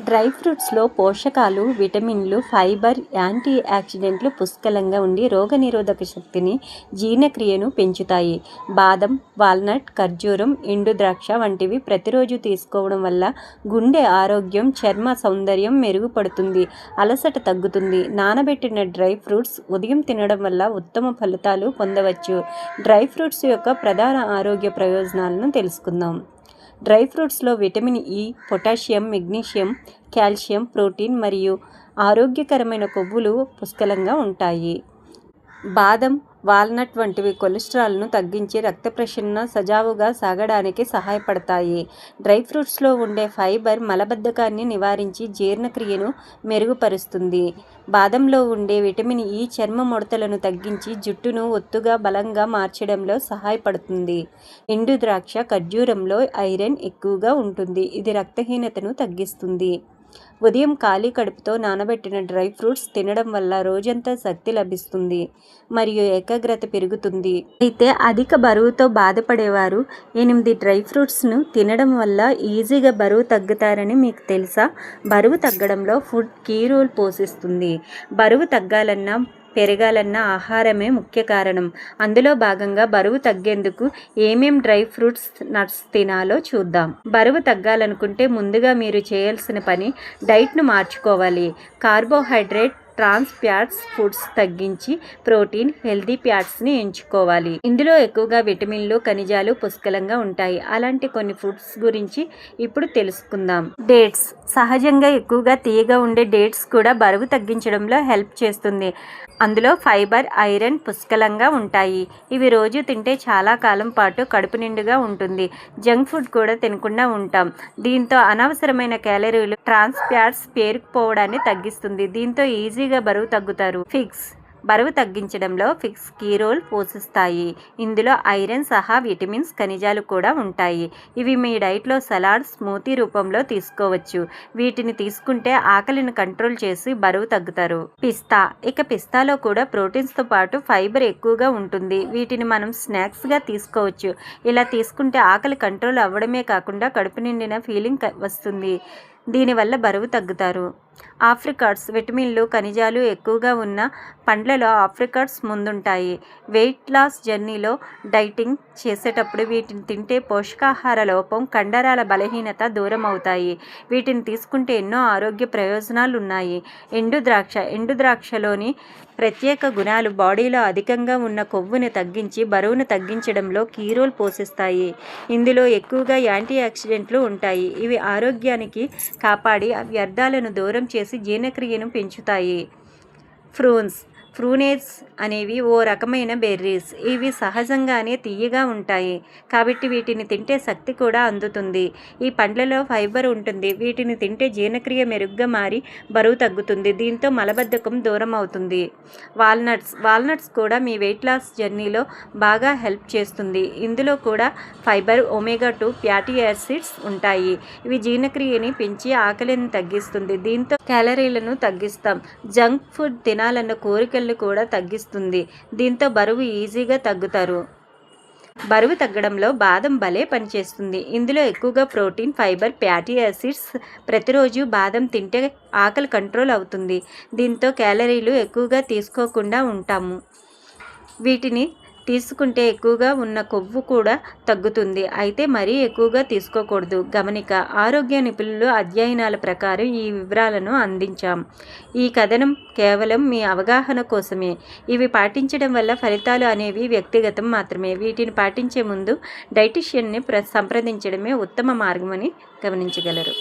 Dry ఫ్రూట్స్లో పోషకాలు, విటమిన్లు, fibre, anti ఆక్సిడెంట్లు పుష్కలంగా ఉండి రోగనిరోధక శక్తిని, జీర్ణక్రియను పెంచుతాయి. బాదం, వాల్నట్, ఖర్జూరం, ఎండు ద్రాక్ష వంటివి ప్రతిరోజు తీసుకోవడం వల్ల గుండె ఆరోగ్యం, చర్మ సౌందర్యం మెరుగుపడుతుంది, అలసట తగ్గుతుంది. నానబెట్టిన డ్రై ఫ్రూట్స్ ఉదయం తినడం వల్ల ఉత్తమ ఫలితాలు పొందవచ్చు. డ్రై ఫ్రూట్స్ యొక్క ప్రధాన ఆరోగ్య ప్రయోజనాలను తెలుసుకుందాం. డ్రై ఫ్రూట్స్లో vitamin E, potassium, magnesium, calcium, protein మరియు ఆరోగ్యకరమైన కొవ్వులు పుష్కలంగా ఉంటాయి. బాదం, వాల్నట్ వంటివి కొలెస్ట్రాల్ను తగ్గించి రక్త ప్రసరణ సజావుగా సాగడానికి సహాయపడతాయి. డ్రై ఫ్రూట్స్లో ఉండే ఫైబర్ మలబద్ధకాన్ని నివారించి జీర్ణక్రియను మెరుగుపరుస్తుంది. బాదంలో ఉండే విటమిన్ ఇ చర్మ ముడతలను తగ్గించి జుట్టును ఒత్తుగా, బలంగా మార్చడంలో సహాయపడుతుంది. ఎండు ద్రాక్ష, ఖర్జూరంలో ఐరన్ ఎక్కువగా ఉంటుంది, ఇది రక్తహీనతను తగ్గిస్తుంది. ఉదయం ఖాళీ కడుపుతో నానబెట్టిన డ్రై ఫ్రూట్స్ తినడం వల్ల రోజంతా శక్తి లభిస్తుంది మరియు ఏకాగ్రత పెరుగుతుంది. అయితే అధిక బరువుతో బాధపడేవారు 8 డ్రై ఫ్రూట్స్ను తినడం వల్ల ఈజీగా బరువు తగ్గుతారని మీకు తెలుసా? బరువు తగ్గడంలో ఫుడ్ కీ రోల్ పోషిస్తుంది. బరువు తగ్గాలన్నా, పెరగాలన్న ఆహారమే ముఖ్య కారణం. అందులో భాగంగా బరువు తగ్గేందుకు ఏమేం డ్రై ఫ్రూట్స్, నట్స్ తినాలో చూద్దాం. బరువు తగ్గాలనుకుంటే ముందుగా మీరు చేయాల్సిన పని డైట్ను మార్చుకోవాలి. కార్బోహైడ్రేట్, ట్రాన్స్ ఫ్యాట్స్ ఫుడ్స్ తగ్గించి ప్రోటీన్, హెల్దీ ఫ్యాట్స్ని ఎంచుకోవాలి. ఇందులో ఎక్కువగా విటమిన్లు, ఖనిజాలు పుష్కలంగా ఉంటాయి. అలాంటి కొన్ని ఫుడ్స్ గురించి ఇప్పుడు తెలుసుకుందాం. డేట్స్. సహజంగా ఎక్కువగా తీయగా ఉండే డేట్స్ కూడా బరువు తగ్గించడంలో హెల్ప్ చేస్తుంది. అందులో ఫైబర్, ఐరన్ పుష్కలంగా ఉంటాయి. ఇవి రోజు తింటే చాలా కాలం పాటు కడుపు నిండుగా ఉంటుంది. జంక్ ఫుడ్ కూడా తినకుండా ఉంటాం. దీంతో అనవసరమైన క్యాలరీలు, ట్రాన్స్ ఫ్యాట్స్ పేరుకుపోవడాన్ని తగ్గిస్తుంది. దీంతో ఈజీగా బరువు తగ్గుతారు. ఫిగ్స్. బరువు తగ్గించడంలో ఫిగ్స్ కీ రోల్ పోషిస్తాయి. ఇందులో ఐరన్ సహా విటమిన్స్, ఖనిజాలు కూడా ఉంటాయి. ఇవి మీ డైట్లో సలాడ్, స్మూతీ రూపంలో తీసుకోవచ్చు. వీటిని తీసుకుంటే ఆకలిని కంట్రోల్ చేసి బరువు తగ్గుతారు. పిస్తా. పిస్తాలో కూడా ప్రోటీన్స్తో పాటు ఫైబర్ ఎక్కువగా ఉంటుంది. వీటిని మనం స్నాక్స్గా తీసుకోవచ్చు. ఇలా తీసుకుంటే ఆకలి కంట్రోల్ అవ్వడమే కాకుండా కడుపు నిండిన ఫీలింగ్ వస్తుంది. దీనివల్ల బరువు తగ్గుతారు. ఆప్రికాట్స్. విటమిన్లు, ఖనిజాలు ఎక్కువగా ఉన్న పండ్లలో ఆప్రికాట్స్ ముందుంటాయి. వెయిట్ లాస్ జర్నీలో డైటింగ్ చేసేటప్పుడు వీటిని తింటే పోషకాహార లోపం, కండరాల బలహీనత దూరం అవుతాయి. వీటిని తీసుకుంటే ఎన్నో ఆరోగ్య ప్రయోజనాలు ఉన్నాయి. ఎండు ద్రాక్ష. ఎండు ద్రాక్షలోని ప్రత్యేక గుణాలు బాడీలో అధికంగా ఉన్న కొవ్వుని తగ్గించి బరువును తగ్గించడంలో కీ రోల్ పోషిస్తాయి. ఇందులో ఎక్కువగా యాంటీ ఆక్సిడెంట్లు ఉంటాయి. ఇవి ఆరోగ్యానికి కాపాడి వ్యర్థాలను దూరం చేసి జీర్ణక్రియను పెంచుతాయి. ఫ్రూన్స్. ఫ్రూనేట్స్ అనేవి ఓ రకమైన బెర్రీస్. ఇవి సహజంగానే తీయగా ఉంటాయి కాబట్టి వీటిని తింటే శక్తి కూడా అందుతుంది. ఈ పండ్లలో ఫైబర్ ఉంటుంది. వీటిని తింటే జీర్ణక్రియ మెరుగ్గా మారి బరువు తగ్గుతుంది. దీంతో మలబద్ధకం దూరం అవుతుంది. వాల్నట్స్. వాల్నట్స్ కూడా మీ వెయిట్ లాస్ జర్నీలో బాగా హెల్ప్ చేస్తుంది. ఇందులో కూడా ఫైబర్, ఒమేగా 2 ఫ్యాటీ యాసిడ్స్ ఉంటాయి. ఇవి జీర్ణక్రియని పెంచి ఆకలిని తగ్గిస్తుంది. దీంతో క్యాలరీలను తగ్గిస్తాం. జంక్ ఫుడ్ తినాలన్న కోరికలు కూడా తగ్గిస్తుంది. దీంతో బరువు ఈజీగా తగ్గుతారు. బరువు తగ్గడంలో బాదం భలే పనిచేస్తుంది. ఇందులో ఎక్కువగా ప్రోటీన్, ఫైబర్, ఫ్యాటీ యాసిడ్స్. ప్రతిరోజు బాదం తింటే ఆకలి కంట్రోల్ అవుతుంది. దీంతో క్యాలరీలు ఎక్కువగా తీసుకోకుండా ఉంటాము. వీటిని తీసుకుంటే ఎక్కువగా ఉన్న కొవ్వు కూడా తగ్గుతుంది. అయితే మరీ ఎక్కువగా తీసుకోకూడదు. గమనిక. ఆరోగ్య నిపుణులు అధ్యయనాల ప్రకారం ఈ వివరాలను అందించాం. ఈ కథనం కేవలం మీ అవగాహన కోసమే. ఇవి పాటించడం వల్ల ఫలితాలు అనేవి వ్యక్తిగతం మాత్రమే. వీటిని పాటించే ముందు డైటీషియన్ని సంప్రదించడమే ఉత్తమ మార్గమని గమనించగలరు.